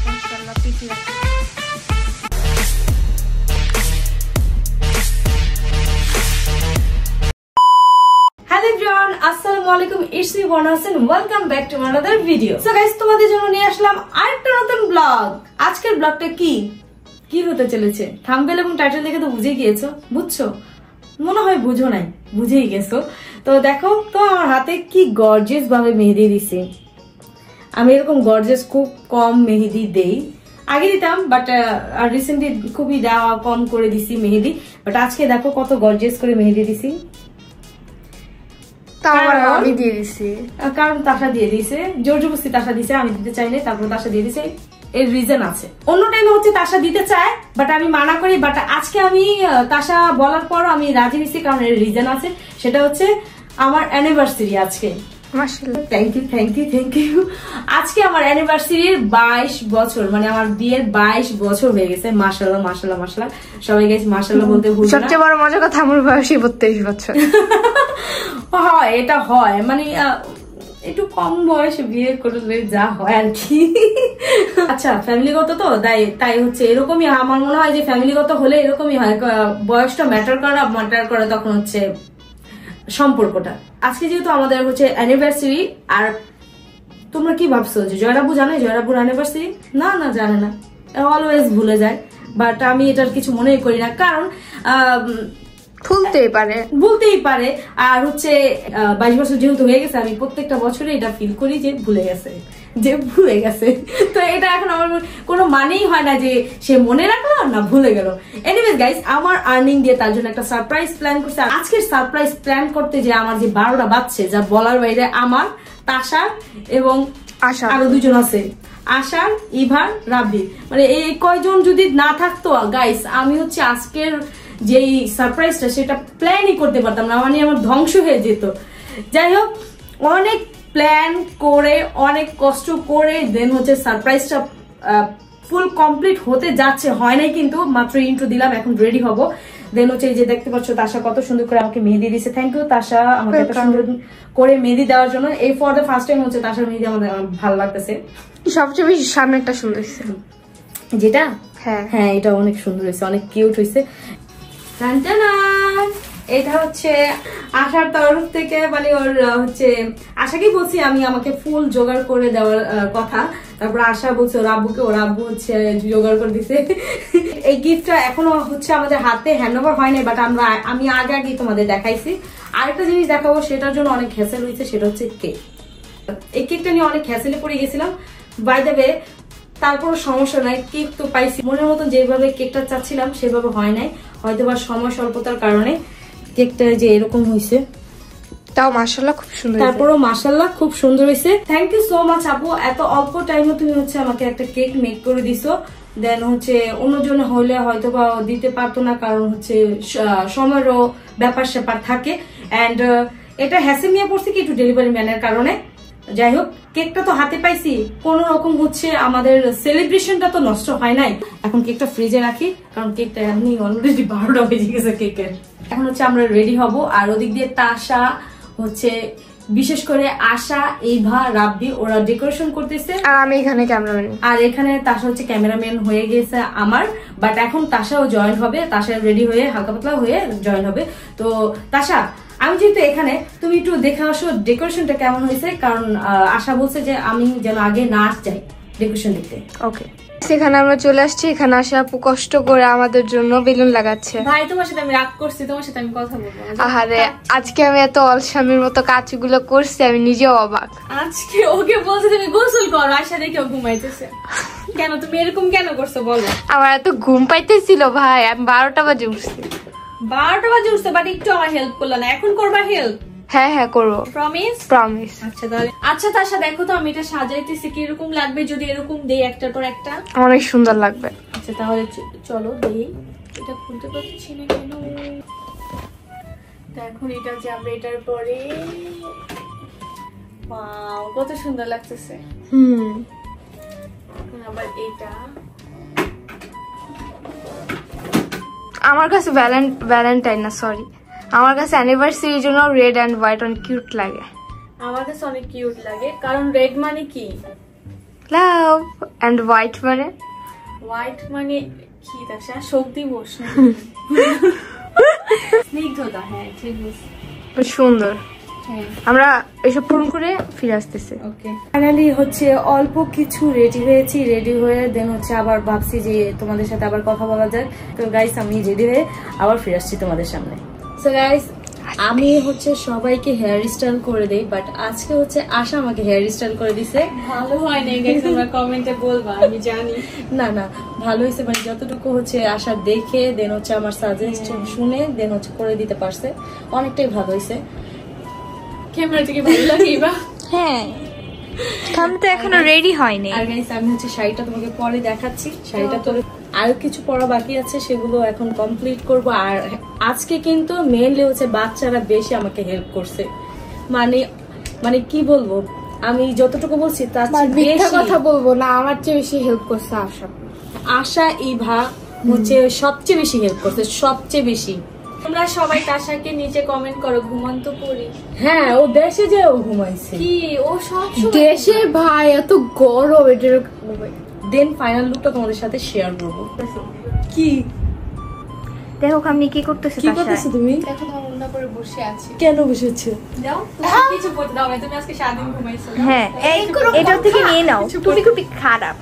মাশাআল্লাহ পিছি রাখো। হ্যালো এভরিওয়ান, আসসালামু আলাইকুম। It's me Barna Hossain. Welcome back to another video. So guys, তোমাদের জন্য নিয়ে আসলাম আরেকটা নতুন ব্লগ। আজকের ব্লগটা কি হতে চলেছে থাম্বনেল এবং টাইটেল দেখে তো বুঝেই গিয়েছো, বুঝছো? মনে হয় বুঝো নাই, বুঝেই গেছো। তো দেখো তো আমার হাতে কি গর্জিয়াস ভাবে মেহেদি দিছি। আমি এরকম গর্জিয়াস খুব কম মেহেদি দেই, আগে দিতাম বাট রিসেন্টলি খুবই দেওয়া কম করে দিছি মেহেদি। বাট আজকে দেখো কত গর্জিয়াস করে মেহেদি দিছি। আমি দিয়ে দিছি কারণ তাসা দিয়ে দিয়েছে, জোর জবরদস্তি তাসা দিছে, আমি দিতে চাইনি, তারপর তাসা দিয়ে দিছে। এর রিজন আছে। অন্য টাইমে হচ্ছে তাসা দিতে চায় বাট আমি মানা করি, বাট আজকে আমি তাসা বলার পর আমি রাজি হয়েছি কারণ এর রিজন আছে। সেটা হচ্ছে আমার অ্যানিভার্সারি আজকে। মাশাআল্লাহ, thank you thank you thank you. আজকে আমার অ্যানিভার্সারির 22 বছর, মানে আমার বিয়ের 22 বছর হয়ে গেছে। মাশাআল্লাহ মাশাআল্লাহ মাশাআল্লাহ, সবাই গাইস মাশাআল্লাহ বলতে ভুলবেন না। সবচেয়ে বড় মজার কথা, আমার বয়স 32 বছর। হয়, এটা হয়, মানে একটু কম বয়সে বিয়ে করলে যা হয় আর কি। আচ্ছা, ফ্যামিলিগত তো তাই হচ্ছে এরকমই। আমার মনে হয় যে ফ্যামিলিগত হলে এরকমই হয়, বয়সটা ম্যাটার করে তখন হচ্ছে সম্পর্কটা। আজকে যেহেতু আমাদের হচ্ছে অ্যানিভার্সারি, আর তোমরা কি ভাবছো যে জয়রাবু জানে জয়রাবুর অ্যানিভার্সারি? না না, জানে না, অলওয়েজ ভুলে যায়। বাট আমি এটার কিছু মনেই করি না, কারণ ভুলতেই পারে। আর হচ্ছে 22 বছর যেহেতু হয়ে গেছে, আমি প্রত্যেকটা বছরে এটা ফিল করি যে ভুলে গেছে। তো এটা এখন আমার কোনো মানেই হয় না যে সে মনে রাখলো না ভুলে গেল। এনিওয়েজ গাইস, আমার আর্নিং দিয়ে তার জন্য একটা সারপ্রাইজ প্ল্যান করছে। আজকের সারপ্রাইজ প্ল্যান করতে যে আমার যে 12টা বাজছে, যা বলার বাইরে। আমার, তাসা এবং আরো দুজন আছে, আশার, ইভার, রাব্বি, মানে এই কয়জন যদি না থাকতো গাইস, আমি হচ্ছে আজকের যেই সারপ্রাইজটা সেটা প্ল্যানই করতে পারতাম না, মানে আমার ধ্বংস হয়ে যেত। যাই হোক, অনেক প্ল্যান করে অনেক কষ্ট করে দেন হচ্ছে সারপ্রাইজটা ফুল কমপ্লিট হতে যাচ্ছে, হয় নাই কিন্তু, মাত্র ইন্ট্রো দিলাম, এখন রেডি হব। দেন হচ্ছে এই যে দেখতে পাচ্ছ তাসা কত সুন্দর করে আমাকে মেহেদি দিয়েছে। থ্যাংক ইউ তাসা, আমাকে এত সুন্দর করে মেহেদি দেওয়ার জন্য। এই ফর দ্য ফার্স্ট টাইম হচ্ছে তাসার মেহেদি আমাদের ভালো লাগতেছে। সবচেয়ে বেশি সামনেরটা সুন্দর হয়েছে, যেটা হ্যাঁ এটা অনেক সুন্দর হয়েছে, অনেক কিউট হয়েছে। এটা হচ্ছে আশার তরফ থেকে, মানে ওর হচ্ছে আশাকেই বলছি আমি, আমাকে ফুল জোগাড় করে দেওয়ার কথা। তারপর আশা বলছে ওর আব্বুকে, ওর আব্বু হচ্ছে জোগাড় করে দিছে। এই গিফটটা এখনো হচ্ছে আমাদের হাতে হ্যান্ড ওভার হয়নি, বাট আমি আগে তোমাদের দেখাইছি। আরেকটা জিনিস দেখাবো, সেটার জন্য অনেক হ্যাসেল হয়েছে, সেটা হচ্ছে কেক। এই কেকটা নিয়ে অনেক হ্যাসেলে পড়ে গেছিলাম, বাই দ্য ওয়ে। তারপর সমস্যা নাই, কেক তো পাইছি। মনের মতন যেভাবে কেকটা চাচ্ছিলাম সেভাবে হয় নাই, হয়তো বা সময় স্বল্পতার কারণে কেকটা যে এরকম হয়েছে। তাও মাশাআল্লাহ খুব সুন্দর, তারপরও মাশাআল্লাহ খুব সুন্দর হয়েছে। থ্যাংক ইউ সো মাচ আপু, এত অল্প টাইমে তুমি হচ্ছে আমাকে একটা কেক মেক করে দিছো। দেন হচ্ছে অন্যজন হলে হয়তো বা দিতে পারতো না, কারণ হচ্ছে সময়েরও ব্যাপার স্যাপার থাকে। অ্যান্ড এটা হ্যাসেল নিয়ে পড়ছে কি একটু ডেলিভারি ম্যানের কারণে। যাই হোক, কেকটা তো হাতে পাইছি, কোন রকম হচ্ছে আমাদের সেলিব্রেশনটা তো নষ্ট হয় নাই। এখন কেকটা ফ্রিজে রাখি, কারণ কেকটা এমনি অলরেডি 12টা বেজে গেছে কেকের। এখন হচ্ছে আমরা রেডি হব, আর ওদিক দিয়ে তাসা হচ্ছে, বিশেষ করে আশা, ইভা, রাব্বি, ওরা ডেকোরেশন করতেছে, আর আমি এখানে ক্যামেরাম্যান। আর এখানে তাসা হচ্ছে ক্যামেরাম্যান হয়ে গেছে আমার। বাট এখন তাসাও জয়েন হবে, তাসা রেডি হয়ে হালকা পাতলা হয়ে জয়েন হবে। তো তাসা, আমি যেহেতু এখানে, তুমি একটু দেখে আসো ডেকোরেশনটা কেমন হয়েছে, কারণ আশা বলছে যে আমি যেন আগে না যাই ডেকোরেশন দেখতে। ওকে, সেখানে আমরা চলে আসছি। এখানে আসে আপু কষ্ট করে আমাদের জন্য বেলুন লাগাচ্ছে। ভাই, তোমার সাথে আমি রাগ করছি, তোমার সাথে আমি কথা বলবো। আহারে, আজকে আমি এত অলসামির মতো কাজগুলো করছি, আমি নিজেও অবাক। আজকে ওকে বলছে তুমি গোসল করো, আশা দেখে ও ঘুমাইতেছে। কেন তুমি এরকম কেন করছো বলো? আমার এত ঘুম পাইতেছিল ভাই, আমি 12টা বাজে উঠছি। 12টা বাজে উঠছো, বাট একটু আমার হেল্প করলো না। এখন করবা হেল্প? হ্যাঁ করবো, প্রমিস? প্রমিস। আচ্ছা তাহলে, আচ্ছা তাসা দেখো তো আমি এটা সাজাইতেছি কিরকম লাগবে যদি এরকম দেই একটার পর একটা। অনেক সুন্দর লাগবে। আচ্ছা তাহলে চলো দেই। এটা খুলতে পারছি না কেন? এখন এটা যে আমরা এটার পরে, ওয়াও কত সুন্দর লাগতেছে। আবার এটা আমার কাছে ভ্যালেন্টাইন না, সরি, আমার কাছে অ্যানিভার্সারির জন্য রেড এন্ড হোয়াইট অনেক কিউট লাগে। আমার কাছে অনেক কিউট লাগে, কারণ রেড মানে কি? লাভ, এন্ড হোয়াইট মানে হোয়াইট মানে কি? তাছাড়া শোক দিবস, স্নিগ্ধতা। হ্যাঁ ঠিক বলছি, সুন্দর। হ্যাঁ আমরা এসব পূরণ করে ফিরে আসতেছি। ওকে। ফাইনালি হচ্ছে অল্প কিছু রেডি হয়েছি, রেডি হয়ে দেন হচ্ছে আবার ভাবছি যে তোমাদের সাথে আবার কথা বলা যায়। তো গাইস আমি রেডি হয়ে আবার ফিরে আসছি তোমাদের সামনে। সো গাইস আমি হচ্ছে সবাইকে হেয়ার স্টাইল করে দেই, বাট আজকে হচ্ছে আশা আমাকে হেয়ার স্টাইল করে দিছে। ভালো হয় নাই গাইস, তোমরা কমেন্টে বলবা, আমি জানি। না না ভালো হয়েছে, মানে যতটুকু হচ্ছে আশা দেখে দেন হচ্ছে আমার সাজেশন শুনে দেন হচ্ছে করে দিতে পারছে, অনেকটাই ভালো হয়েছে। ক্যামেরা থেকে ভালো লাগে বা? হ্যাঁ, আমি তো এখনো রেডি হয়নি। আর গাইস আমি হচ্ছে শাড়িটা তোমাকে পরে দেখাচ্ছি, শাড়িটা পরে আর কিছু পরা বাকি আছে, সেগুলো এখন কমপ্লিট করব। আর আজকে কিন্তু মেইনলি হচ্ছে বাচ্চারা বেশি আমাকে হেল্প করছে, মানে মানে কি বলবো, আমি যতটুকু বলছি তার চেয়ে মিথ্যা বেশি কথা বলবো না, আমার চেয়ে বেশি হেল্প করছে আশা। আশা ইভা হচ্ছে সবচেয়ে বেশি হেল্প করছে, সবচেয়ে বেশি। তোমরা সবাই তাশাকে নিচে কমেন্ট করো, ঘুমন্ত পড়ি। হ্যাঁ ও দেশে যে ও ঘুমাইছে, কি ও সব দেশে ভাই এত গরম, এটার দেন ফাইনাল লুকটা তোমাদের সাথে শেয়ার করব। কি দেখো আমি কি করতেছি। কি করতেছো তুমি? দেখো তোমার অন্য করে বসে আছি। কেন বসেছো? দাও তোমার কিছু বলতে দাও না, তুমি আজকে সারাদিন ঘুমাইছো। হ্যাঁ, এটা থেকে নিয়ে নাও, তুমি খুবই খারাপ।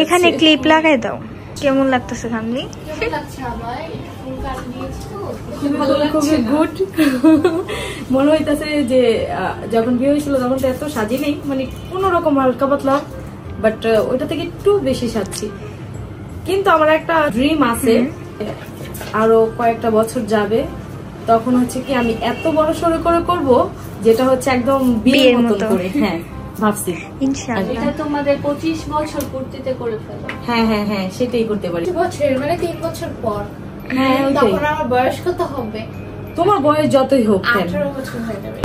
এখানে ক্লিপ লাগাই দাও। কেমন লাগতেছে খামনি? খুবই গুড। মনে হইতেছে যে যখন বিয়ে হয়েছিল তখন তো এত সাজি নেই, মানে কোন রকম হালকা পাতলা, বাট ওইটা থেকে একটু বেশি সাজছি। কিন্তু আমার একটা ড্রিম আছে, আরো কয়েকটা বছর যাবে তখন হচ্ছে কি আমি এত বড় সড়ো করে করব যেটা হচ্ছে একদম বিয়ের মতো করে। হ্যাঁ ভাবছি ইনশাআল্লাহ এটা তোমাদের 25 বছর পূর্তিতে করে ফেলো। হ্যাঁ হ্যাঁ হ্যাঁ সেটাই করতে পারি। বছর মানে 3 বছর পর। হ্যাঁ তখন আমার বয়স কত হবে? তোমার বয়স যতই হোক, 18 বছর হয়ে যাবে।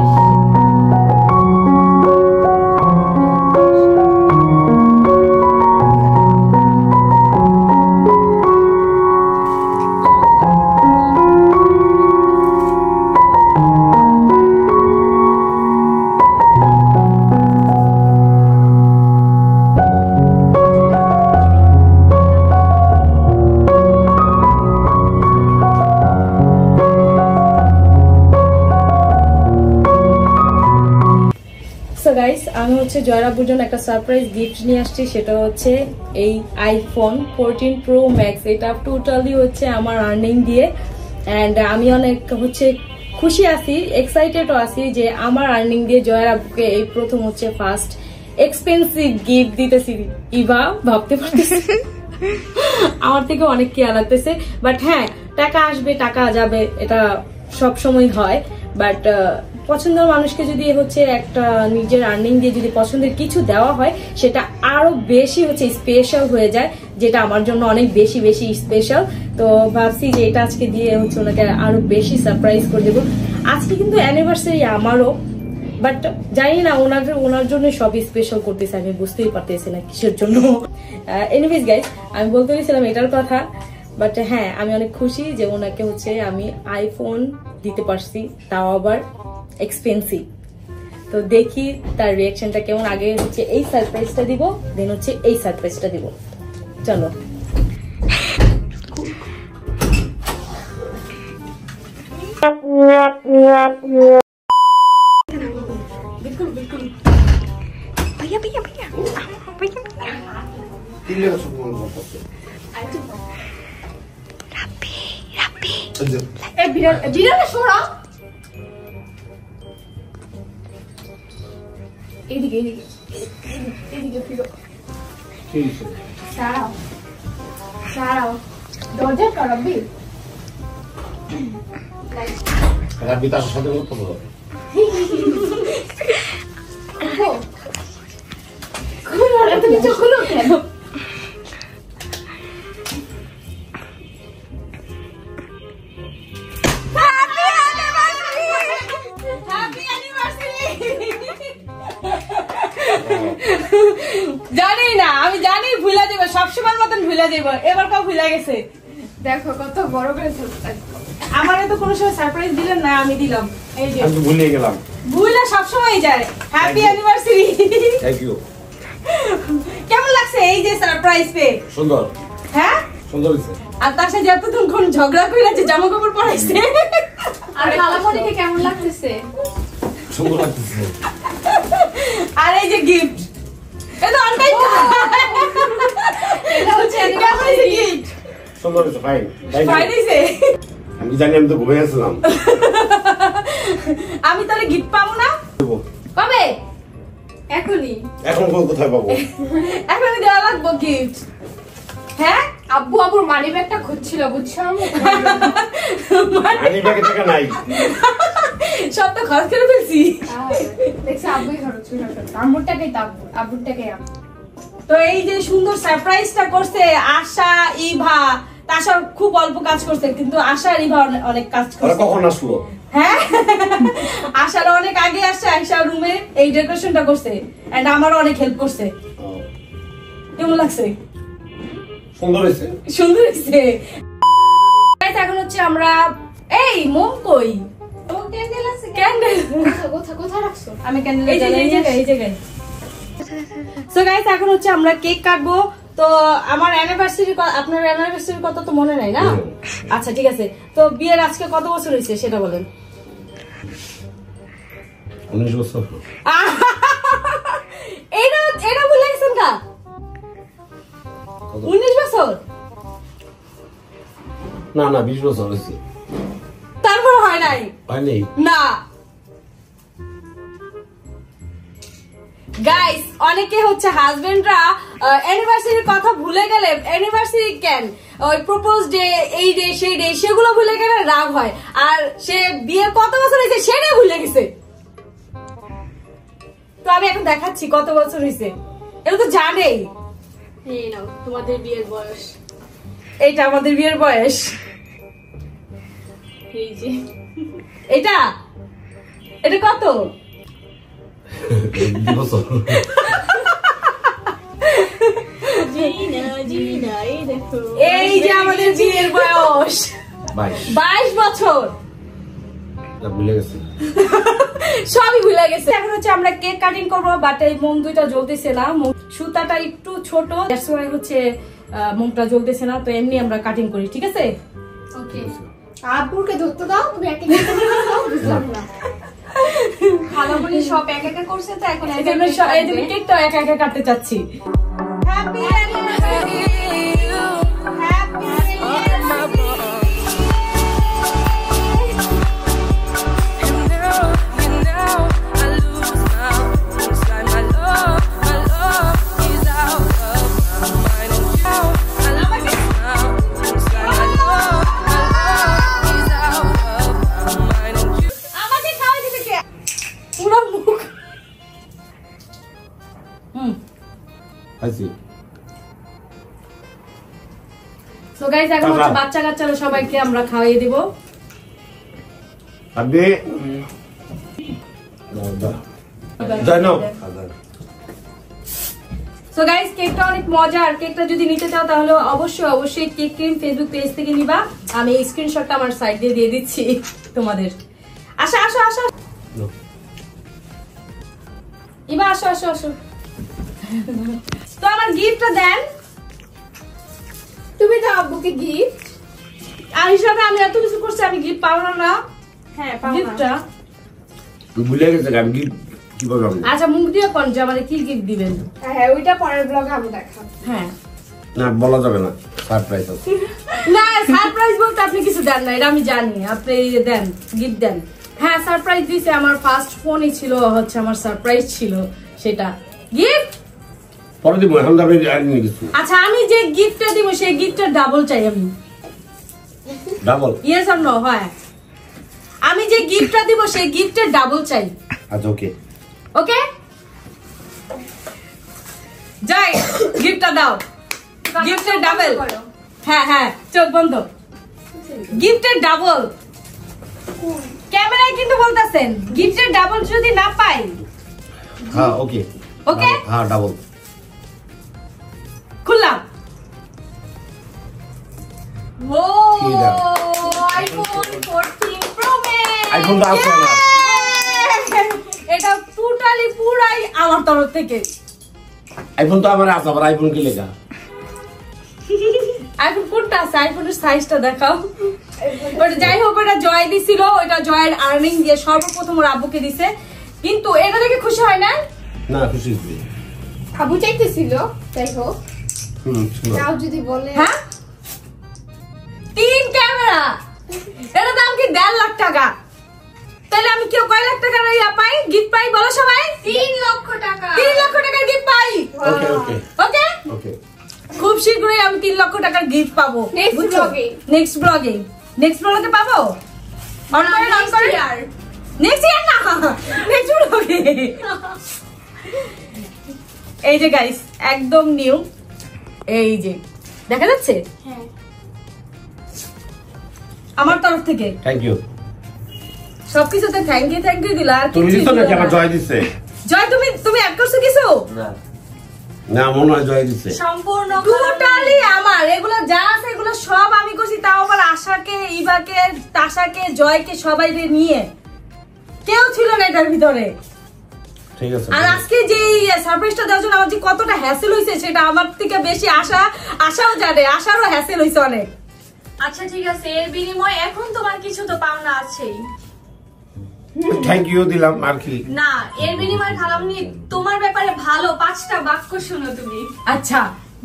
আমি হচ্ছে জয়রাবুর জন্য একটা সারপ্রাইজ গিফট নিয়ে আসছি, সেটা হচ্ছে এই আইফোন 14 প্রো ম্যাক্স। এটা টোটালি হচ্ছে আমার আর্নিং দিয়ে, এন্ড আমি অনেক হচ্ছে খুশি আছি, এক্সাইটেডও আছি যে আমার আর্নিং দিয়ে জয়রাবুকে এই প্রথম হচ্ছে ফার্স্ট এক্সপেন্সিভ গিফট দিতেছি। ইভা ভাবতে পারতেছি আমার থেকে অনেক কেয়ার লাগতেছে, বাট হ্যাঁ টাকা আসবে টাকা যাবে, এটা সব সময় হয়, বাট পছন্দের মানুষকে যদি হচ্ছে একটা নিজের আর্নিং দিয়ে যদি পছন্দের কিছু দেওয়া হয় সেটা আরো বেশি হচ্ছে স্পেশাল হয়ে যায়, যেটা আমার জন্য অনেক বেশি বেশি স্পেশাল। তো ভাবছি যে এটা আজকে দিয়ে হচ্ছে ওনাকে আরো বেশি সারপ্রাইজ করে দেবো। আজকে কিন্তু অ্যানিভার্সারি আমারও, বাট জানি না ওনার জন্য সব স্পেশাল করতেছে, আমি বুঝতেই পারতেছি না কিসের জন্য। এনিওয়েজ গাইস আমি বলতে গেছিলাম এটার কথা, বাট হ্যাঁ আমি অনেক খুশি যে ওনাকে হচ্ছে আমি আইফোন দিতে পারছি, তাও আবার এক্সপেন্সিভ। তো দেখি তার রিয়াকশনটা কেমন। আগে হচ্ছে এই সারপ্রাইজটা দিব, দেন হচ্ছে এই সারপ্রাইজটা দিব। চলো भैया भैया भैया भैया रापी रापी এ বিড়াল সরা এদিকে এদিকে এদিকে ফিরো। দাঁড়াও দাঁড়াও দরজা করবি রাব্বি তার সাথে কথা বলো তুমি চোখ খুলো কেন জানি না, আমি জানি ভুলা যাবে, সবসময় মতন ভুলা যাবে, এবার কেউ ভুলা গেছে। দেখো কত বড় করে চলছে। আমারে তো কোনো সময় সারপ্রাইজ দিলেন না, আমি দিলাম। এই যে আমি তো ভুলে গেলাম। ভুলা সবসময় যায়। Happy anniversary. Thank you. কেমন লাগছে এই যে সারপ্রাইজ পেয়ে? সুন্দর। হ্যাঁ সুন্দর হয়েছে। আর তার সাথে এতক্ষণ ঝগড়া কইরাছে, জামা কাপড় পরাইছে। আর খালামণিকে কেমন লাগতেছে? সুন্দর লাগতেছে। আর এই যে গিফট, এটা অনটাই এটা হচ্ছে কেমন হয়েছে গিফট? সুন্দর হয়েছে, ফাইন। ফাইন হয়েছে। আমি জানি, আমি তো ঘুমিয়ে গেছিলাম। আমি তাহলে গিফট পাবো না? কবে? এখনই। এখন কোথায় পাবো? এখনই দেওয়া লাগবো গিফট। হ্যাঁ আব্বু আব্বুর মানি ব্যাগটা খুঁজছিল, বুঝছো? মানি ব্যাগে টাকা নাই। সব তো খরচ করে ফেলছি। দেখছি আব্বুই খরচ করে ফেলছে। আম্মুর টাকাই তো আব্বু, আব্বুর টাকাই আম্মু। তো এই যে সুন্দর সারপ্রাইজটা করছে আশা, ইভা। আশা খুব অল্প কাজ করছে, কিন্তু আশা আর ইভা অনেক কাজ ওরা করছে। কখন আসলো? হ্যাঁ, আশার অনেক আগে আসছে, আশা রুমে এই ডেকোরেশনটা করছে, এন্ড আমারও অনেক হেল্প করছে। কেমন লাগছে? সুন্দর হয়েছে। সুন্দর হয়েছে। এখন হচ্ছে আমরা এই মোম কই? ও ক্যান্ডেল আছে, ক্যান্ডেল কোথায় রাখছো? আমি ক্যান্ডেল এই জায়গায়। সো গাইস, এখন হচ্ছে আমরা কেক কাটবো। তো আমার অ্যানিভার্সারি, আপনার অ্যানিভার্সারি কত তো মনে নাই না? আচ্ছা ঠিক আছে। তো বিয়ের আজকে কত বছর হয়েছে সেটা বলেন। 19 বছর। এটা ভুলে গেছেন না? 19 বছর? না না, 20 বছর হয়েছে। তারপর হয় নাই? হয়নি না গাইস, অনেকে হচ্ছে হাজবেন্ডরা অ্যানিভার্সারির কথা ভুলে গেলে, অ্যানিভার্সারি কেন, ওই প্রপোজ ডে, এই ডে, সেই ডে, সেগুলো ভুলে গেলে রাগ হয়। আর সে বিয়ের কত বছর হয়েছে সেটাই ভুলে গেছে। তো আমি এখন দেখাচ্ছি কত বছর হয়েছে, এটা তো জানেই। এই নাও তোমাদের বিয়ের বয়স। এইটা আমাদের বিয়ের বয়স। এই যে এটা এটা কত? 2 বছর। জিনা এই দেখো, এই যে আমাদের বিয়ের বয়স 22 বছর। ভুলে গেছি, সবই ভুলে গেছে। এখন হচ্ছে আমরা কেক কাটিং করবো, বাট এই মোম দুইটা জ্বলতেছে না, সুতাটা একটু ছোট, হচ্ছে মোমটা জ্বলতেছে না। তো এমনি আমরা কাটিং করি, ঠিক আছে? ওকে। আব্বুকে ধরতে দাও, তুমি এক এক করে দাও, বুঝলাম না। খালামণি সব এক এক করছে, তো এখন এক এক এই কেকটা একা একা কাটতে চাচ্ছি। Happy anniversary, happy anniversary. So guys, এখন হচ্ছে বাচ্চা কাচ্চারা সবাইকে আমরা খাওয়াই দিব। আপনি জানো সো গাইস, কেকটা অনেক মজা। আর কেকটা যদি নিতে চাও তাহলে অবশ্যই কেক ক্রিম ফেসবুক পেজ থেকে নিবা। আমি এই স্ক্রিনশটটা আমার সাইড দিয়ে দিচ্ছি তোমাদের। আসো আসো আসো, ইবা আসো আসো আসো। তো আমার গিফটটা দেন। তুমি তো আব্বুকে গিফট আর হিসাবে আমি এত কিছু করছি, আমি গিফট পাবো না? হ্যাঁ পাবো না। গিফটটা ভুলে গেছে, আমি কিভাবে পাবো? আচ্ছা, মুখ দিয়ে কোন যে আমাদের কি গিফট দিবেন? হ্যাঁ ওইটা পরের ব্লগে আমি দেখাবো। হ্যাঁ না, বলা যাবে না, সারপ্রাইজ আছে। না, সারপ্রাইজ বলতে আপনি কিছু দেন না, এটা আমি জানি। আপনি দেন, গিফট দেন। হ্যাঁ সারপ্রাইজ দিছে, আমার ফার্স্ট ফোনই ছিল হচ্ছে আমার সারপ্রাইজ ছিল সেটা। গিফট পরে দিব, এখন তো আমি নিয়ে গেছি। আচ্ছা আমি যে গিফটটা দিব সেই গিফটের ডাবল চাই আমি। ডাবল? Yes or no? হয়, আমি যে গিফটটা দিব সেই গিফটের ডাবল চাই। আচ্ছা ওকে ওকে যাই, গিফটটা দাও। গিফটের ডাবল। হ্যাঁ হ্যাঁ, চোখ বন্ধ। গিফটের ডাবল। ক্যামেরায় কিন্তু বলতেছেন গিফটের ডাবল যদি না পাই। হ্যাঁ ওকে ওকে হ্যাঁ ডাবল। খুললাম। ও কি দাও? IPhone 14 pro max. আইফোন তো আছে আমার। এটা টোটালি পুরাই আমার তরফ থেকে। আইফোন তো আমার আছে, আবার আইফোন কি লেখা? আইফোন কোনটা আছে? আইফোনের সাইজটা দেখাও। ওটা যাই হোক, ওটা জয় দিছিল, ওটা জয়ের আর্নিং দিয়ে সর্বপ্রথম ওর আব্বুকে দিছে। কিন্তু এটা দেখে খুশি হয় না? না খুশি হয়েছি। আবু চাইতেছিল, যাই হোক ছিল। তাও যদি বলে। হ্যাঁ 3 ক্যামেরা, এর দাম কি 1.5 লাখ টাকা? তাহলে আমি কেউ কয় লাখ টাকার ইয়া পাই, গিফট পাই বলো সবাই? 3 লক্ষ টাকা। 3 লক্ষ টাকার গিফট পাই। ওকে ওকে ওকে ওকে। খুব শীঘ্রই আমি 3 লক্ষ টাকার গিফট পাবো। Next vlog-এ। নেক্সট ব্লগে। নেক্সট ব্লগে পাবো? অন করেন, অন করেন। নেক্সট ইয়ার না, নেক্সট ব্লগে। এই যে গাইস, একদম নিউ। এই যে দেখা যাচ্ছে হ্যাঁ আমার তরফ থেকে থ্যাংক ইউ। সবকিছুতে থ্যাংক ইউ দিলা। আর তুমি কিছুই দিছো দিলা নাকি? আমার না। জয় দিছে। জয় তুমি অ্যাড করছো কিছু? না মনে হয় জয় দিছে। সম্পূর্ণ টোটালি আমার এগুলো যা আছে এগুলো সব আমি করছি, তাও আবার আশাকে, ইভাকে, তাশাকে, জয়কে সবাই নিয়ে। কেউ ছিল না এটার ভিতরে। ঠিক আছে। আর আজকে যে সারপ্রাইজটা দেওয়ার জন্য আমার যে কতটা হ্যাসেল হয়েছে সেটা আমার থেকে বেশি আশাও জানে। আশারও হ্যাসেল হয়েছে অনেক। আচ্ছা ঠিক আছে, এর বিনিময়ে এখন তোমার কিছু তো পাওনা আছেই। থ্যাংক ইউ দিলাম আর কি। না, এর বিনিময়ে খালামনি তোমার ব্যাপারে ভালো 5টা বাক্য শোনো তুমি। আচ্ছা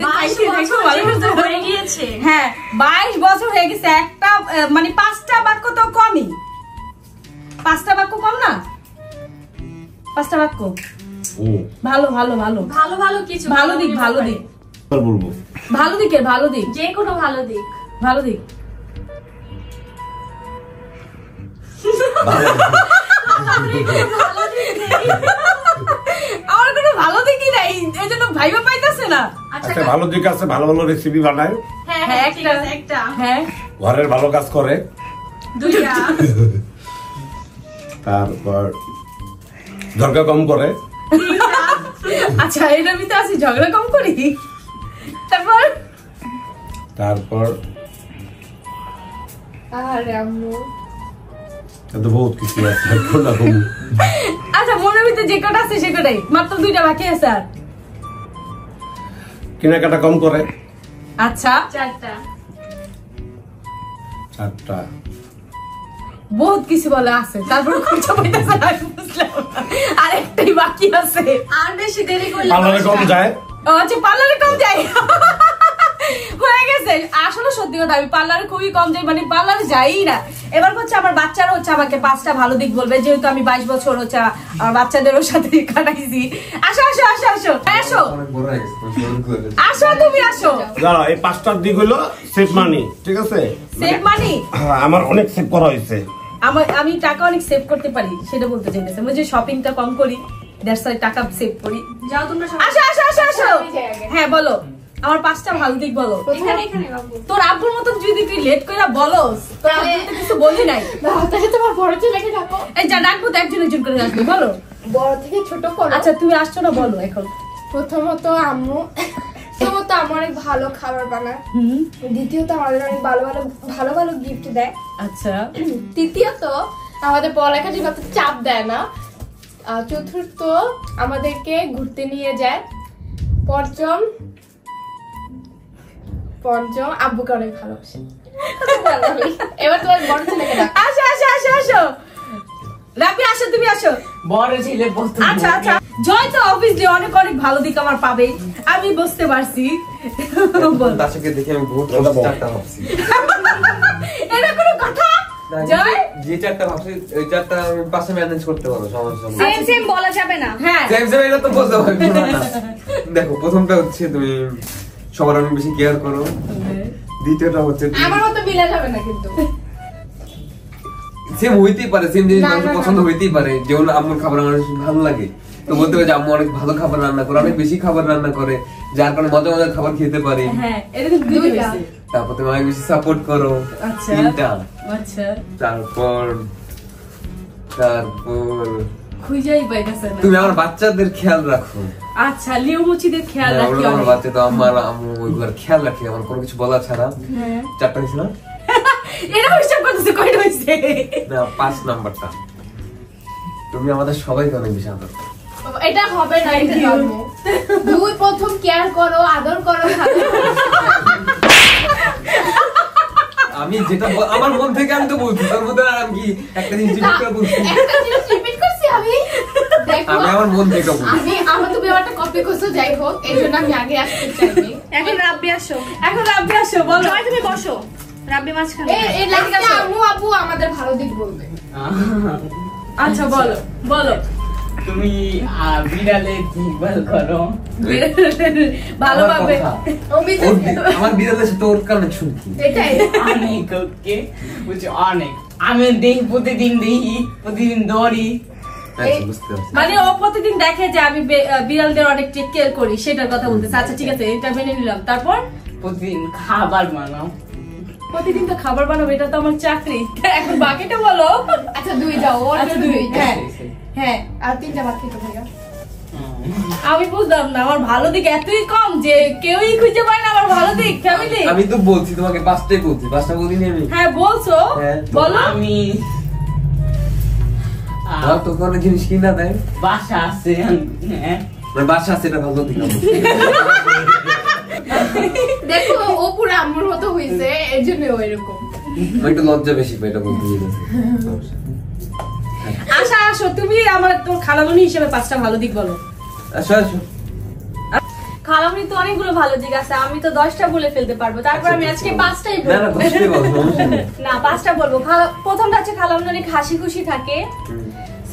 22 বছর যেহেতু হয়ে গিয়েছে। হ্যাঁ 22 বছর হয়ে গেছে, একটা মানে 5টা বাক্য তো কমই। 5টা বাক্য কম না? 5টা বাক্য ভালো ভালো ভালো ভালো ভালো কিছু ভালো দিক, ভালো দিক, বলবো ভালো দিকের ভালো দিক, যে কোনো ভালো দিক। ভালো দিক। আমার কোনো ভালো দিকই নাই, এই জন্য ভাইবা পাইতেছে না। একটা ভালো দিক আছে, ভালো ভালো রেসিপি বানায়, হ্যাঁ হ্যাঁ, হ্যাঁ ঠিক আছে, একটা হ্যাঁ ঘরের ভালো কাজ করে, 2টা তারপর ঝগড়া কম করে। আচ্ছা এটার ভিতরে আছি ঝগড়া কম করি। তারপর তারপর আরে আম্মু এত বহুত কিছু আছে। কোনটা কম? আচ্ছা মনের ভিতরে যে কটা আছে সে কটাই, মাত্র 2টা বাকি আছে। আর কেনাকাটা কম করে। আচ্ছা 4টা 4টা বহুত কিছু বলে আছে, তারপর খরচা পাইতেছে না, আমি বুঝলাম না। আর একটাই বাকি আছে। আর বেশি দেরি করলে পার্লারে কম যায়। ও আচ্ছা পার্লারে কম যাই হয়ে গেছে। আসলে সত্যি কথা আমি পার্লারে খুবই কম যাই, মানে পার্লারে যাই না। এবার হচ্ছে আমার বাচ্চারা হচ্ছে আমাকে 5টা ভালো দিক বলবে, যেহেতু আমি 22 বছর হচ্ছে আমার বাচ্চাদেরও সাথে কাটাইছি। আসো আসো আসো আসো আসো আসো, তুমি আসো। দাঁড়াও, এই 5টার দিক হলো সেভ মানি, ঠিক আছে? সেভ মানি হ্যাঁ, আমার অনেক সেভ করা হয়েছে। আমি টাকা অনেক সেভ করতে পারি, সেটা বলতে চাইতেছি। আমি যে শপিংটা কম করি, দ্যাটস ওয়াই টাকা সেভ করি। যাও তোমরা সবাই। আসো আসো আসো আসো। আমি যাই আগে। হ্যাঁ বলো, আমার 5টা ভালো দিক বলো। এখানে এখানে বাবু। তোর আব্বুর মতো যদি তুই লেট কইরা বলস, তোর তাহলে- আব্বু তো কিছু বলি নাই। তাহলে তোমার বড় ছেলেকে ডাকো। এই যা ডাকবো তো একজন একজন করে ডাকবো, বলো। বড় থেকে ছোট করো। আচ্ছা তুমি আসছো না, বলো এখন। প্রথমত আম্মু আমার অনেক ভালো খাবার বানায়। হুম দ্বিতীয়ত আমাদের অনেক ভালো ভালো ভালো ভালো গিফট দেয়। আচ্ছা তৃতীয়ত আমাদের পড়ালেখা ঠিক মতো চাপ দেয় না। চতুর্থ আমাদেরকে ঘুরতে নিয়ে যায়। পঞ্চম আব্বুকে অনেক ভালোবাসে। এবার তোমার বড় ছেলেকে ডাক। আসো আসো আসো আসো। রাবি আসো, তুমি আসো। বড় ছেলে বলতো আচ্ছা আচ্ছা, জয় তো অবভিয়াসলি অনেক অনেক ভালো দিক আমার পাবে, আমি বুঝতে পারছি। বল। দাসাকে দেখে আমি বহুত অবস্থাটা ভাবছি। এটা কোনো কথা? জয় যে চারটা ভাবছি ওই চারটা আমি পাশে ম্যানেজ করতে পারবো, সমস্যা নেই। সেম সেম বলা যাবে না। হ্যাঁ সেম সেম এটা তো বলতে পারবো না। দেখো প্রথমটা হচ্ছে তুমি সবার অনেক বেশি কেয়ার করো, দ্বিতীয়টা হচ্ছে আমার মতো মিলা যাবে না কিন্তু। সেম হইতেই পারে, সেম জিনিস না, মানুষের না, পছন্দ না। হইতেই পারে। যেমন আম্মুর খাবার আমার ভালো লাগে, তো বলতে পারে যে আম্মু অনেক ভালো খাবার রান্না করে, অনেক বেশি খাবার রান্না করে, যার কারণে মজা মজার খাবার খেতে পারি। হ্যাঁ এটা কিন্তু দুইটা। তারপর তুমি অনেক বেশি সাপোর্ট করো, আচ্ছা। তিনটা। আচ্ছা তারপর খুঁজেই পাইতেছে না। তুমি আমার বাচ্চাদের খেয়াল রাখো। আচ্ছা লিও মুচিদের খেয়াল হ্যাঁ, রাখি ওগুলো আমার অনেক। বাচ্চা, তো আমার আম্মু ওইগুলোর খেয়াল রাখে, আমার কোনো কিছু বলা ছাড়া। হ্যাঁ চারটা হয়েছে না? এটা হিসাব করতেছে কয়টা হইছে? না 5 নাম্বারটা, তুমি আমাদের সবাইকে অনেক বেশি আদর করো। এটা হবে না, এটা জন্ম। দুই প্রথম কেয়ার করো, আদর করো, ভালো করো। আমি যেটা আমার মন থেকে আমি তো বলছি, তার মধ্যে আর আমি কি একটা জিনিস repeat করে বলছি? একটা জিনিস রিপিট করছি আমি। দেখো আমি আমার মন থেকে বলছি। আমার তো ব্যাপারটা কপি করছো, যাই হোক এই জন্য আমি আগে আসতে চাইনি। এখন রাব্বি আসো, এখন রাব্বি আসো বলো। জয় তুমি বসো, রাব্বি মাঝখানে। এই লাস্টে আম্মু আব্বু আমাদের ভালো দিক বলবে। আচ্ছা বলো বলো। তুমি বিড়ালে দেখভাল করো ভালোভাবে। আমার কথা। আমার বিড়ালের সাথে ওর কানেকশন কি? এটাই অনেক ওকে বুঝছি অনেক। আমি দেখি প্রতিদিন দৌড়ি। আচ্ছা, বুঝতে পারছি। মানে ও প্রতিদিন দেখে যে আমি বিড়ালদের অনেক টেক কেয়ার করি, সেটার কথা বলতেছে। আচ্ছা ঠিক আছে, এটা মেনে নিলাম। তারপর প্রতিদিন খাবার বানাও। প্রতিদিন তো খাবার বানাবো, এটা তো আমার চাকরি। এখন বাকিটা বলো। আচ্ছা দুই যাও, ওর আচ্ছা, জন্য দুই, দুই হ্যাঁ। হ্যাঁ আর তিনটা বাকি তো ভাইয়া। আমি বুঝলাম না, আমার ভালো দিক এতই কম যে কেউই খুঁজে পায় না আমার ভালো দিক। ফ্যামিলি আমি তো বলছি তোমাকে 5টাই বলছি, 5টা বলিনি আমি? হ্যাঁ বলছো, হ্যাঁ। বলো। আমি আর তো কোনো জিনিস কিনা দেয়, বাসা আছে। হ্যাঁ মানে বাসা আছে, এটা ভালো দিক আমার। দেখো ও পুরো আম্মুর মতো হইছে, এর জন্য ও এরকম। আমি একটু লজ্জা বেশি পাই এটা বলতে গেলে। আশা আসো, তুমি আমার তোর খালামণি হিসেবে 5টা ভালো দিক বলো। আসো আসো। খালামণি তো অনেকগুলো ভালো দিক আছে, আমি তো 10টা বলে ফেলতে পারবো। তারপর আমি আজকে 5টাই না না বলবো। 5টাই বলো, সমস্যা নেই। না 5টা বলবো। প্রথমটা হচ্ছে খালামণি অনেক হাসি খুশি থাকে।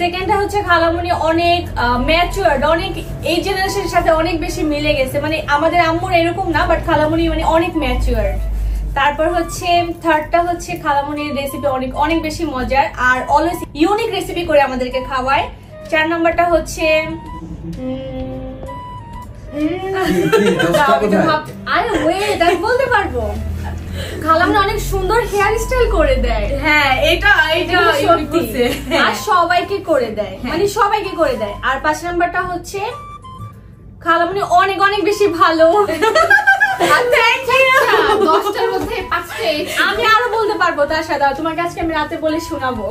সেকেন্ডটা হচ্ছে খালামণি অনেক ম্যাচুয়ার্ড, অনেক এই জেনারেশনের সাথে অনেক বেশি মিলে গেছে। মানে আমাদের আম্মুর এরকম না, বাট খালামণি মানে অনেক ম্যাচুয়ার্ড। তারপর হচ্ছে থার্ডটা হচ্ছে খালামণির রেসিপি অনেক অনেক বেশি মজার, আর অলওয়েজ ইউনিক রেসিপি করে আমাদেরকে খাওয়ায়। 4 নাম্বারটা হচ্ছে আরে ওয়েট, আমি বলতে পারবো। খালামণি অনেক সুন্দর হেয়ার স্টাইল করে দেয়। হ্যাঁ এটা সত্যি, আর সবাইকে করে দেয়, মানে সবাইকে করে দেয়। আর 5 নাম্বারটা হচ্ছে খালামণি অনেক অনেক বেশি ভালো। দশটার মধ্যে 5টাই। আমি আরো বলতে পারবো তার সাথে, তোমাকে আজকে আমি রাতে বলে শোনাবো।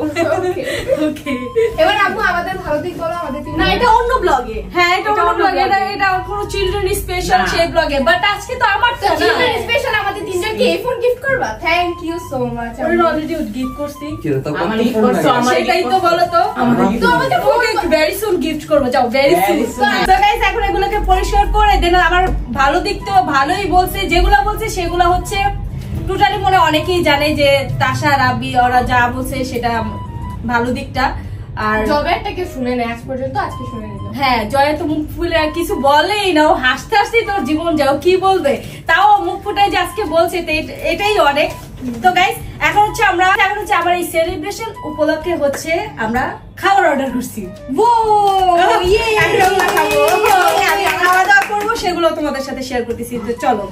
ওকে এবার আম্মু আমাদের ভালো দিক বলো, আমাদের না এটা অন্য ব্লগে। হ্যাঁ এটা অন্য ব্লগে, এটা কোনো চিলড্রেন স্পেশাল সেই ব্লগে, বাট আজকে তো আমার তো চিলড্রেন স্পেশাল আমাদের তিনজনকে এই ফোন গিফট করবা। Thank you so much. Already gift করছি। আমার কি করছো? আমার সেটাই তো বলো তো। তো আমাকে ফোন ভেরি সুন গিফট করবো, যাও ভেরি সুন। তো গাইস এখন এগুলোকে পরিষ্কার করে দেন। আমার ভালো দিক তো ভালোই বলছে, যেগুলো বলছে সেগুলো হচ্ছে টোটালি মনে অনেকেই জানে যে তাশা রাব্বি ওরা যা বলছে সেটা ভালো দিকটা। আর জবেরটাকে শুনে নেয় আজ পর্যন্ত, আজকে শুনে নিল। হ্যাঁ জয়া তো মুখ ফুলে আর কিছু বলেই না, ও হাসতে হাসতেই তোর জীবন যাও কি বলবে, তাও মুখ ফুটাই যে আজকে বলছে, তো এটাই অনেক। তো গাইস এখন হচ্ছে আবার এই সেলিব্রেশন উপলক্ষে হচ্ছে আমরা খাবার অর্ডার করছি। আমি খাওয়া দাওয়া করবো, সেগুলো তোমাদের সাথে শেয়ার করতেছি। তো চলো।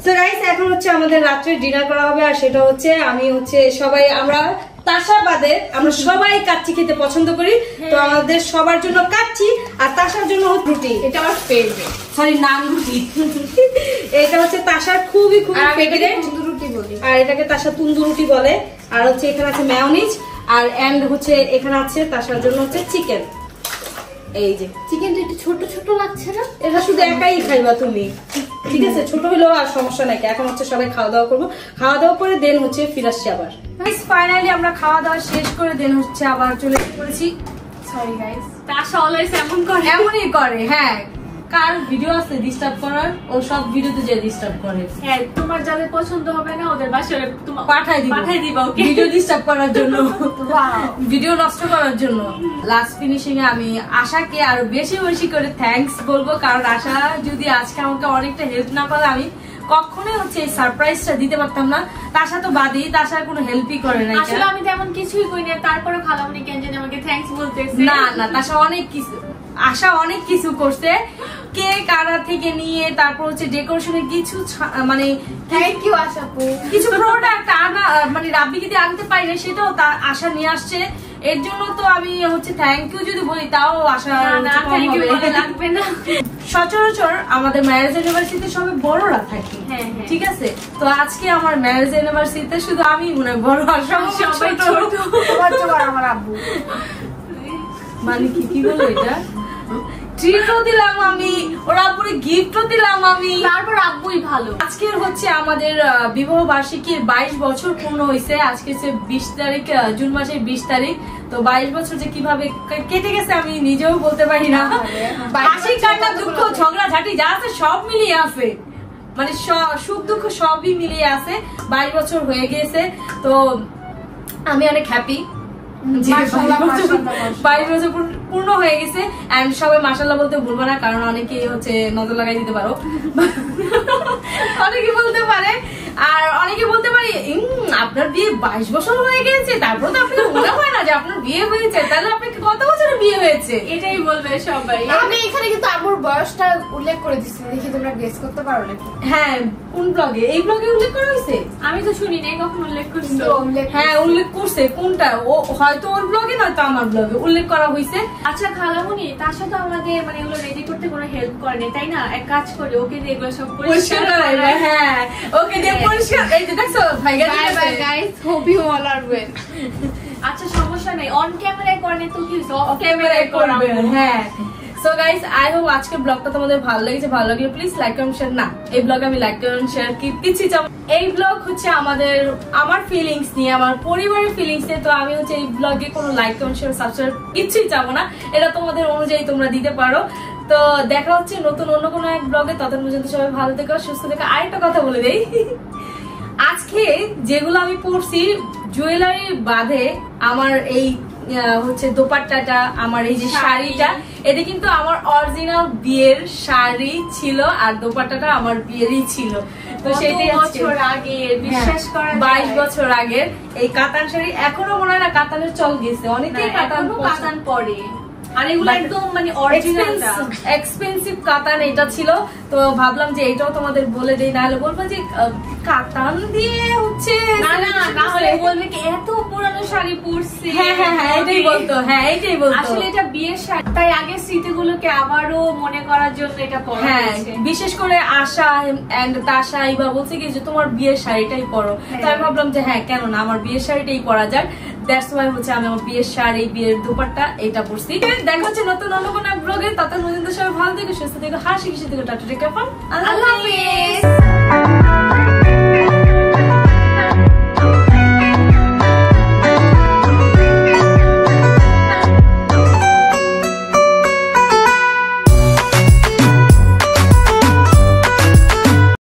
তো গাইস এখন হচ্ছে আমাদের রাত্রে ডিনার করা হবে, আর সেটা হচ্ছে আমি হচ্ছে সবাই আমরা তাশা বাদে আমরা সবাই কাচ্চি খেতে পছন্দ করি, তো আমাদের সবার জন্য কাচ্চি আর তাশার জন্য রুটি। এটা আমার ফেভারিট, সরি নান রুটি। এটা হচ্ছে তাশার খুবই ফেভারিট রুটি বলি, আর এটাকে তাশা তুন্দুর রুটি বলে। আর হচ্ছে এখানে আছে মেয়োনিজ, আর এন্ড হচ্ছে এখানে আছে তাশার জন্য হচ্ছে চিকেন। এই যে চিকেনটা একটু ছোট ছোট লাগছে না? এটা শুধু একাই খাইবা তুমি, ঠিক আছে? ছোট হলেও আর সমস্যা নাই। এখন হচ্ছে সবাই খাওয়া দাওয়া করবো, খাওয়া দাওয়া করে দেন হচ্ছে ফিরে আসছি আবার। ফাইনালি আমরা খাওয়া দাওয়া শেষ করে দেন হচ্ছে আবার চলে পড়েছি। সরি গাইস, তাশা অলওয়েজ এমনই করে। হ্যাঁ কার ভিডিও আছে ডিস্টার্ব করার, ও সব ভিডিওতে যে ডিস্টার্ব করে। হ্যাঁ, তোমার যাদের পছন্দ হবে না ওদের বাসায় পাঠাই দিবা ভিডিও ডিস্টার্ব করার জন্য, ভিডিও নষ্ট করার জন্য। লাস্ট ফিনিশিং এ আমি আশাকে আরো বেশি বেশি করে থ্যাঙ্কস বলবো, কারণ আশা যদি আজকে আমাকে অনেকটা হেল্প না করে আমি কখনোই হচ্ছে এই সারপ্রাইজটা দিতে পারতাম না। তাশা তো বাদই, তাশার কোনো হেল্পই করে না। আসলে আমি তেমন কিছুই করি না, তারপরে খালামণি কেন জানি আমাকে থ্যাঙ্কস বলতেছে। না না, তাশা অনেক কিছু, আশা অনেক কিছু করছে, কেক আনা থেকে নিয়ে তারপর হচ্ছে ডেকোরেশনের কিছু মানে থ্যাংক ইউ আশাপু। কিছু প্রোডাক্ট আনা মানে রাব্বিকে দিয়ে আনতে পারি না, সেটাও তার আশা নিয়ে আসছে। এর জন্য তো আমি হচ্ছে থ্যাংক ইউ যদি বলি তাও আশা লাগবে না। সচরাচর আমাদের ম্যারেজ ইউনিভার্সিটিতে সবাই বড়রা থাকি, ঠিক আছে? তো আজকে আমার ম্যারেজ ইউনিভার্সিটিতে শুধু আমি মনে হয় বড়, আর সবাই ছোট। আমার আব্বু মানে কি বলো এটা? ট্রিটও দিলাম আমি, ওরা পুরো গিফটও দিলাম আমি, তারপর আব্বুই ভালো। আজকের হচ্ছে আমাদের বিবাহ বার্ষিকীর 22 বছর পূর্ণ হয়েছে। আজকে হচ্ছে 20 তারিখ, জুন মাসের 20 তারিখ। তো 22 বছর যে কিভাবে কেটে গেছে আমি নিজেও বলতে পারি না। হাসি কান্না দুঃখ ঝগড়া ঝাঁটি যা আছে সব মিলিয়ে আছে, মানে সুখ দুঃখ সবই মিলিয়ে আছে। 22 বছর হয়ে গেছে, তো আমি অনেক হ্যাপি। 22 বছর পূর্ণ হয়ে গেছে। এন্ড সবাই মাশাআল্লাহ বলতে ভুলবো না, কারণ অনেকে হচ্ছে নজর লাগাই দিতে পারো, অনেকে বলতে পারে। আর অনেকে বলতে পারে আপনার বিয়ে 22 বছর হয়ে গেছে, তারপর তো আপনার মনে হয় না যে আপনার বিয়ে হয়েছে, তাহলে আপনার কত বছরে বিয়ে হয়েছে? এটাই বলবে সবাই। আমি এখানে কিন্তু আম্মুর বয়সটা উল্লেখ করে দিচ্ছি, দেখি তোমরা গেস করতে পারো নাকি। হ্যাঁ, কোন ব্লগে? এই ব্লগে উল্লেখ করা হয়েছে? আমি তো শুনি নাই কখন উল্লেখ করছো। হ্যাঁ উল্লেখ করছে। কোনটা? ও হয়তো ওর ব্লগে নয়তো আমার ব্লগে উল্লেখ করা হয়েছে। আচ্ছা খালামণি, তার সাথে আমাদের মানে এগুলো রেডি করতে কোনো হেল্প করেনি তাই না? এক কাজ করে ওকে দিয়ে এগুলো সব পরিষ্কার করাইবে। হ্যাঁ, ওকে দিয়ে পরিষ্কার। এই যে দেখছো ভাই, bye bye guys, hope you all are well. আচ্ছা সমস্যা নাই, অন ক্যামেরায় করেনি তো কি, অফ ক্যামেরায় করবে। হ্যাঁ, সো গাইস আই হোপ আজকের ব্লগটা তোমাদের ভালো লেগেছে। ভালো লাগলে প্লিজ লাইক কমেন্ট শেয়ার। না, এই ব্লগ আমি লাইক কমেন্ট শেয়ার কিছু চাই। এই ব্লগ হচ্ছে আমার ফিলিংস নিয়ে, আমার পরিবারের ফিলিংস নিয়ে। তো আমি হচ্ছে এই ব্লগে কোনো লাইক কমেন্ট শেয়ার সাবস্ক্রাইব কিছুই চাবো না, এটা তোমাদের অনুযায়ী তোমরা দিতে পারো। তো দেখা হচ্ছে নতুন অন্য কোনো এক ব্লগে। ততক্ষণ পর্যন্ত সবাই ভালো থেকো, সুস্থ থেকো। আরেকটা কথা বলে দেই, আজকে যেগুলো আমি পরছি জুয়েলারি বাদে আমার এই হচ্ছে দোপাট্টাটা, আমার এই যে শাড়িটা, এটা কিন্তু আমার অরিজিনাল বিয়ের শাড়ি ছিল, আর দোপাট্টাটা আমার বিয়েরই ছিল। তো সেটাই বছর আগে, বিশ্বাস করা 22 বছর আগের এই কাতান শাড়ি। এখনো মনে হয় না কাতানের চল গেছে, অনেকেই কাতান পরে। আর এগুলো একদম মানে অরিজিনালটা এক্সপেন্সিভ কাতান এটা ছিল। তো ভাবলাম যে এটাও তোমাদের বলে দেই, নাহলে বলবো যে কাতান দিয়ে হচ্ছে না হলে বলবে কি এত পুরানো শাড়ি পরছি। হ্যাঁ এটাই বলতো। হ্যাঁ এটাই বলতো। আসলে এটা বিয়ের শাড়ি, তাই আগের স্মৃতিগুলোকে আবারও মনে করার জন্য এটা পরা হয়েছে। বিশেষ করে আশা এন্ড তাশা এবার বলছে কি যে তোমার বিয়ের শাড়িটাই পরো। তো আমি ভাবলাম যে হ্যাঁ কেন না, আমার বিয়ের শাড়িটাই পরা যাক। দ্যাটস ওয়াই হচ্ছে আমি আমার বিয়ের শাড়ি, বিয়ের দোপাট্টা এটা পরছি। দেখা হচ্ছে নতুন অন্য কোনো ব্লগে। ততক্ষণ পর্যন্ত সবাই ভালো থেকো, সুস্থ থেকো, হাসি খুশি থেকো। টাটা, টেক কেয়ার, আল্লাহ হাফেজ।